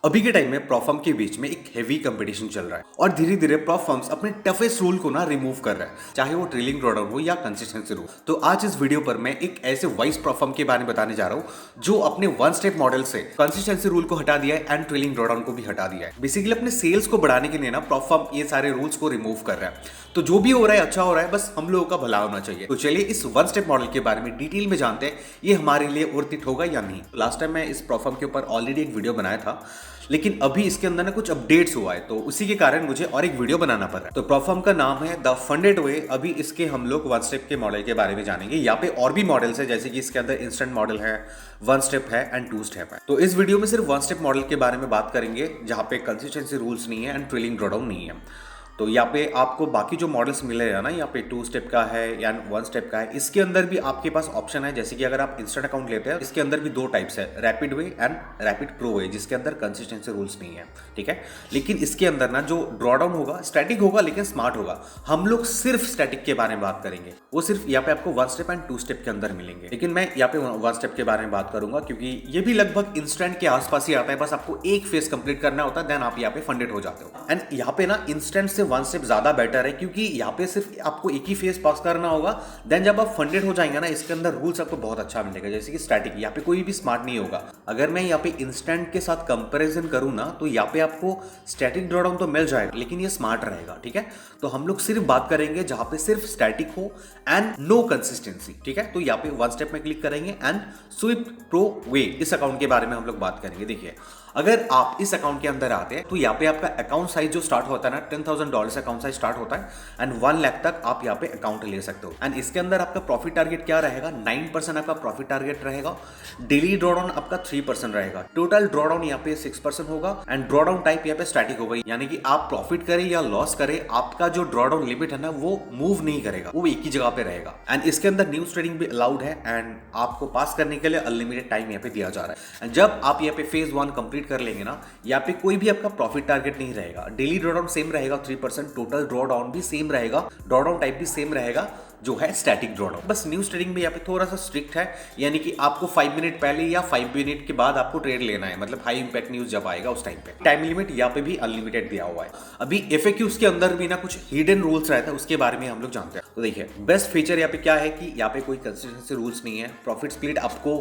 अभी के टाइम में प्रॉप फर्म के बीच में एक हेवी कंपटीशन चल रहा है और धीरे धीरे प्रॉप फर्म्स अपने टफेस्ट रूल को ना रिमूव कर रहा है, चाहे वो ट्रेलिंग ड्रॉडाउन हो या कंसिस्टेंसी रूल। तो आज इस वीडियो पर मैं एक ऐसे वाइस प्रॉप फर्म के बारे में बताने जा रहा हूँ जो अपने वन स्टेप मॉडल से कंसिस्टेंसी रूल को हटा दिया है एंड ट्रेलिंग ड्रॉडाउन को भी हटा दिया है। बेसिकली अपने सेल्स को बढ़ाने के लिए ना प्रॉप फर्म ये सारे रूल्स को रिमूव कर रहा है। तो जो भी हो रहा है अच्छा हो रहा है, बस हम लोगों का भला होना चाहिए। तो चलिए इस वन स्टेप मॉडल के बारे में डिटेल में जानते हैं, ये हमारे लिए वर्थ इट होगा या नहीं। लास्ट टाइम मैं इस प्रॉप फर्म के ऊपर ऑलरेडी एक वीडियो बनाया था, लेकिन अभी इसके अंदर ना कुछ अपडेट्स हुआ है, तो उसी के कारण मुझे और एक वीडियो बनाना पड़ रहा है। तो प्रॉप फर्म का नाम है द फंडेड वे। अभी इसके हम लोग वन स्टेप के मॉडल के बारे में जानेंगे। यहाँ पे और भी मॉडल्स है, जैसे कि इसके अंदर इंस्टेंट मॉडल है, वन स्टेप है एंड टू स्टेप है। तो इस वीडियो में सिर्फ वन स्टेप मॉडल के बारे में बात करेंगे, जहाँ पे कंसिस्टेंसी रूल्स नहीं है एंड ट्रेलिंग ड्रॉडाउन नहीं है। तो यहाँ पे आपको बाकी जो मॉडल्स मिलेगा ना, यहाँ पे टू स्टेप का है या वन स्टेप का है, इसके अंदर भी आपके पास ऑप्शन है। जैसे कि अगर आप इंस्टेंट अकाउंट लेते हैं, इसके अंदर भी दो टाइप्स है, rapid way and rapid pro वे, जिसके अंदर कंसिस्टेंसी रूल्स नहीं है, ठीक है। लेकिन इसके अंदर ना जो ड्रॉडाउन होगा स्टैटिक होगा, लेकिन स्मार्ट होगा। हम लोग सिर्फ स्टैटिक के बारे में बात करेंगे, वो सिर्फ यहाँ पे आपको one step and two step के अंदर मिलेंगे। लेकिन मैं यहाँ पे वन स्टेप के बारे में बात करूंगा, क्योंकि ये भी लगभग इंस्टेंट के आसपास ही आता है। बस आपको एक फेज कंप्लीट करना होता है, देन आप यहाँ पे फंडेड हो जाते हो। एंड यहाँ पे ना इंस्टेंट से वन स्टेप ज्यादा बेटर है, क्योंकि यहाँ पे सिर्फ आपको एक ही फेज पास करना होगा। देन जब आप फंडेड हो जाएंगे ना, इसके अंदर रूल्स आपको बहुत अच्छा मिलेगा। जैसे कि स्टैटिक, यहाँ पे कोई भी स्मार्ट नहीं होगा। अगर मैं यहाँ पे इंस्टेंट के साथ कंपैरिजन करूँ ना, तो यहाँ पे आपको स्टैटिक ड्रॉडाउन तो मिल जाएगा, लेकिन ये स्मार्ट रहेगा, ठीक है। तो हम लोग सिर्फ बात करेंगे जहां पे सिर्फ स्टैटिक हो एंड नो कंसिस्टेंसी, ठीक है। तो यहाँ पे वन स्टेप में क्लिक करेंगे एंड स्विफ्ट प्रो वे, इस अकाउंट के बारे में हम लोग बात करेंगे। देखिए, अगर आप इस अकाउंट के अंदर आते हैं, तो यहाँ पे आपका अकाउंट साइज जो स्टार्ट होता है ना, $10,000 अकाउंट साइज स्टार्ट होता है एंड 1 लाख तक आप यहाँ पे अकाउंट ले सकते हो। एंड इसके अंदर आपका प्रॉफिट टारगेट क्या रहेगा? 9% आपका प्रॉफिट टारगेट रहेगा। डेली ड्रॉडाउन आपका 3% रहेगा। टोटल ड्रॉडाउन यहाँ पे 6% होगा एंड ड्रॉडाउन टाइप यहाँ पे स्टैटिक होगा, यानी कि आप प्रॉफिट करें या लॉस करें, आपका जो ड्रॉडाउन लिमिट है ना, वो मूव नहीं करेगा, वो एक ही जगह पे रहेगा। एंड इसके अंदर न्यूज ट्रेडिंग भी अलाउड है एंड आपको पास करने के लिए अनलिमिटेड टाइम यहाँ पे दिया जा रहा है। एंड जब आप यहाँ पे फेज 1 कंप्लीट कर लेंगे ना, यहाँ पे कोई भी आपका प्रॉफिट टारगेट नहीं रहेगा। डेली ड्रॉडाउन सेम रहेगा 3%, टोटल ड्रॉडाउन भी सेम रहेगा, ड्रॉडाउन टाइप भी सेम रहेगा जो है स्टैटिक ड्रॉडाउन। बस न्यूज ट्रेडिंग में यहाँ पे थोड़ा सा स्ट्रिक्ट है, यानी कि आपको 5 मिनट पहले या 5 मिनट के बाद आपको ट्रेड लेना है, मतलब हाई इंपैक्ट न्यूज जब आएगा उस टाइम पे। टाइम लिमिट यहाँ पे भी अनलिमिटेड दिया हुआ है। अभी FAQs के अंदर भी ना कुछ हिडन रूल्स रहता है, उसके बारे में हम लोग जानते हैं। तो देखिए, बेस्ट फीचर यहाँ पे क्या है कि यहाँ पे कोई कंसिस्टेंसी रूल्स नहीं है। प्रॉफिट स्प्लिट आपको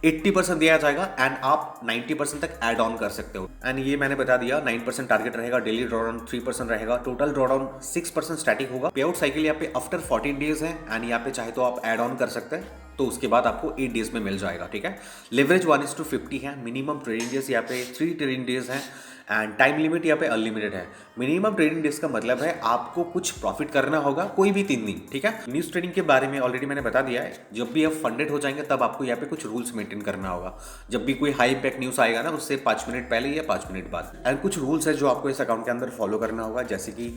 80% दिया जाएगा एंड आप 90% तक एड ऑन कर सकते हो। एंड ये मैंने बता दिया, 9% टारगेट रहेगा, डेली ड्रॉडाउन 3% रहेगा, टोटल ड्रॉडाउन 6% स्टैटिक होगा। पे आउट साइकिल यहाँ पे आफ्टर 14 डेज है एंड यहाँ पे चाहे तो आप ऐड ऑन कर सकते हैं, तो उसके बाद आपको 8 डेज में मिल जाएगा, ठीक है। लेवरेज 1:50 है। मिनिमम ट्रेडिंग डेज यहाँ पे 3 ट्रेडिंग डेज है एंड टाइम लिमिट यहाँ पे अनलिमिटेड है। मिनिमम ट्रेडिंग डेज का मतलब है आपको कुछ प्रॉफिट करना होगा कोई भी 3 दिन, ठीक है। न्यूज ट्रेडिंग के बारे में ऑलरेडी मैंने बता दिया है। जब भी आप फंडेड हो जाएंगे, तब आपको यहाँ पे कुछ रूल्स मेंटेन करना होगा। जब भी कोई हाई इम्पैक्ट न्यूज आएगा ना, उससे 5 मिनट पहले या 5 मिनट बाद। एंड कुछ रूल्स है जो आपको इस अकाउंट के अंदर फॉलो करना होगा, जैसे कि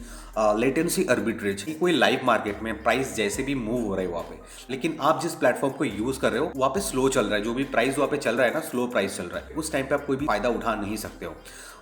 लेटेंसी आर्बिट्रेज। कोई लाइव मार्केट में प्राइस जैसे भी मूव हो रहा है वहाँ पे, लेकिन आप जिस प्लेटफॉर्म को यूज कर रहे हो वहाँ पे स्लो चल रहा है, जो भी प्राइस वहाँ पे चल रहा है ना, स्लो प्राइस चल रहा है, उस टाइम पे आप कोई भी फायदा उठा नहीं सकते हो।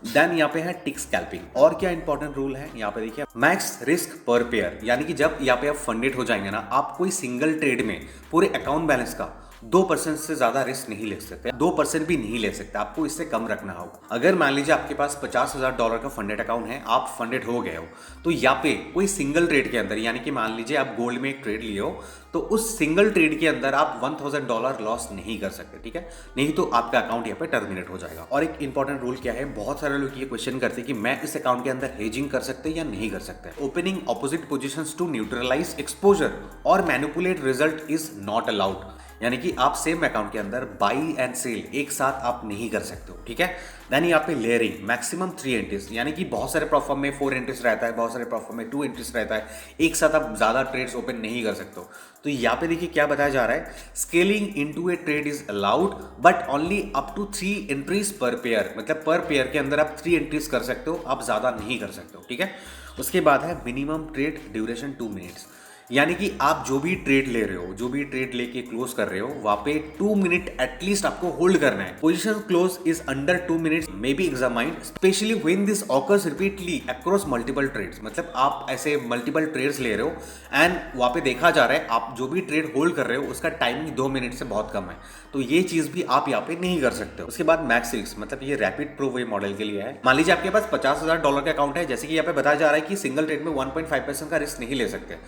देन यहाँ पे है टिक स्कैल्पिंग। और क्या इंपॉर्टेंट रूल है यहाँ पे, देखिए, मैक्स रिस्क पर पेयर, यानी कि जब यहाँ पे आप फंडेड हो जाएंगे ना, आप कोई सिंगल ट्रेड में पूरे अकाउंट बैलेंस का 2% से ज्यादा रिस्क नहीं ले सकते, 2% भी नहीं ले सकते, आपको इससे कम रखना होगा। अगर मान लीजिए आपके पास $50,000 का फंडेड अकाउंट है, आप फंडेड हो गए हो, तो यहाँ पे कोई सिंगल ट्रेड के अंदर, यानी कि मान लीजिए आप गोल्ड में एक ट्रेड लिए हो, तो उस सिंगल ट्रेड के अंदर आप $1,000 लॉस नहीं कर सकते, ठीक है। नहीं तो आपका अकाउंट यहाँ पे टर्मिनेट हो जाएगा। और एक इंपॉर्टेंट रूल क्या है, बहुत सारे लोग ये क्वेश्चन करते हैं कि मैं इस अकाउंट के अंदर हेजिंग कर सकते या नहीं कर सकते। Opening opposite positions to neutralise exposure और manipulate result is not allowed, यानी कि आप सेम अकाउंट के अंदर बाई एंड सेल एक साथ आप नहीं कर सकते हो, ठीक है। देन यहाँ पे लेयरिंग, मैक्सिमम 3 एंट्रीज, यानी कि बहुत सारे प्लेटफॉर्म में 4 एंट्रीज रहता है, बहुत सारे प्लेटफॉर्म में 2 एंट्रीज रहता है, एक साथ आप ज्यादा ट्रेड्स ओपन नहीं कर सकते हो। तो यहाँ पे देखिए क्या बताया जा रहा है, scaling into a trade is allowed but only up to 3 entries per pair, मतलब पर पेयर के अंदर आप 3 एंट्रीज कर सकते हो, आप ज्यादा नहीं कर सकते हो, ठीक है। उसके बाद है मिनिमम ट्रेड ड्यूरेशन 2 मिनट्स, यानी कि आप जो भी ट्रेड ले रहे हो, जो भी ट्रेड लेके क्लोज कर रहे हो, वहां पे 2 मिनट एटलीस्ट आपको होल्ड करना है। Position close is under 2 minutes may be examined especially when this occurs repeatedly across multiple trades. मतलब आप ऐसे मल्टीपल ट्रेड्स ले रहे हो एंड वहां पे देखा जा रहा है आप जो भी ट्रेड होल्ड कर रहे हो उसका टाइमिंग 2 मिनट से बहुत कम है, तो ये चीज भी आप यहाँ पे नहीं कर सकते हो। उसके बाद मैक्स रिस्क, मतलब ये रैपिड प्रो वे मॉडल के लिए है। मान लीजिए आपके पास $50,000 का अकाउंट है, जैसे कि यहाँ पे बताया जा रहा है कि सिंगल ट्रेड में 1.5% का रिस्क नहीं ले सकते।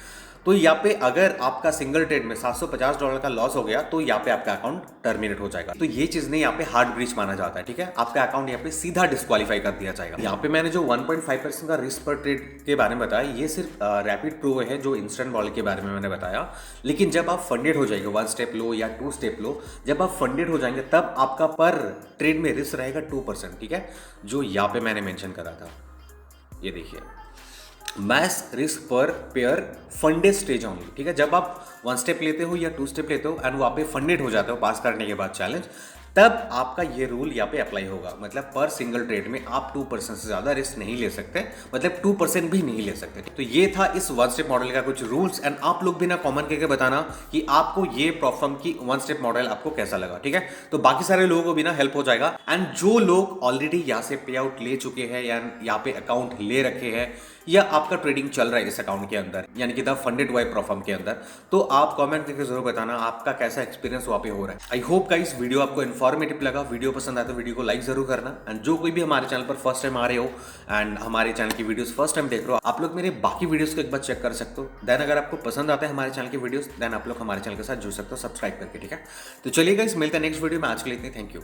तो यहाँ पे अगर आपका सिंगल ट्रेड में $750 का लॉस हो गया तो यहाँ पे आपका अकाउंट टर्मिनेट हो जाएगा। तो ये चीज नहीं यहाँ पे हार्ड ब्रीच माना जाता है, ठीक है। आपका अकाउंट यहाँ पे सीधा डिस्क्वालीफाई कर दिया जाएगा। यहाँ पे मैंने जो 1.5% का रिस्क पर ट्रेड के बारे में बताया, ये सिर्फ रैपिड प्रो है जो इंस्टेंट वॉलेट के बारे में मैंने बताया। लेकिन जब आप फंडेड हो जाएंगे 1 स्टेप लो या 2 स्टेप लो, जब आप फंडेड हो जाएंगे तब आपका पर ट्रेड में रिस्क रहेगा 2%, ठीक है, जो यहाँ पे मैंने मेंशन करा था। ये देखिए, मैस रिस्क पर पेयर फंडेड स्टेज ओनली, ठीक है। जब आप 1 स्टेप लेते हो या 2 स्टेप लेते हो एंड वहाँ पे फंडेड हो जाते हो पास करने के बाद चैलेंज, तब आपका ये रूल यहाँ पे अप्लाई होगा। मतलब पर सिंगल ट्रेड में आप 2% से ज़्यादा रिस्क नहीं ले सकते, मतलब 2% भी नहीं ले सकते। तो ये था इस 1 स्टेप मॉडल का कुछ रूल्स एंड आप लोग भी ना कमेंट करके बताना कि आपको ये प्रॉब्लम की 1 स्टेप मॉडल आपको कैसा लगा, ठीक है। तो बाकी सारे लोगों को भी ना हेल्प हो जाएगा। एंड जो लोग ऑलरेडी यहाँ से पे आउट ले चुके हैं या यहाँ पे अकाउंट ले रखे हैं या आपका ट्रेडिंग चल रहा है इस अकाउंट के अंदर, यानी कि द फंडेड वाई प्रॉफर्म के अंदर, तो आप कमेंट करके जरूर बताना आपका कैसा एक्सपीरियंस वहाँ पे हो रहा है। आई होप गाइस वीडियो आपको इन्फॉर्मेटिव लगा। वीडियो पसंद आया तो वीडियो को लाइक जरूर करना। एंड जो कोई भी हमारे चैनल पर फर्स्ट टाइम आ रहे हो एंड हमारे चैनल की वीडियोस फर्स्ट टाइम देख रहे हो, आप लोग मेरे बाकी वीडियोस को एक बार चेक कर सकते हो। देन अगर आपको पसंद आता है हमारे चैनल की वीडियोस, देन आप लोग हमारे चैनल के साथ जुड़ सकते हो सब्सक्राइब करके, ठीक है। तो चलिए गाइस, मिलते हैं नेक्स्ट वीडियो में। आज के लिए इतनी, थैंक यू।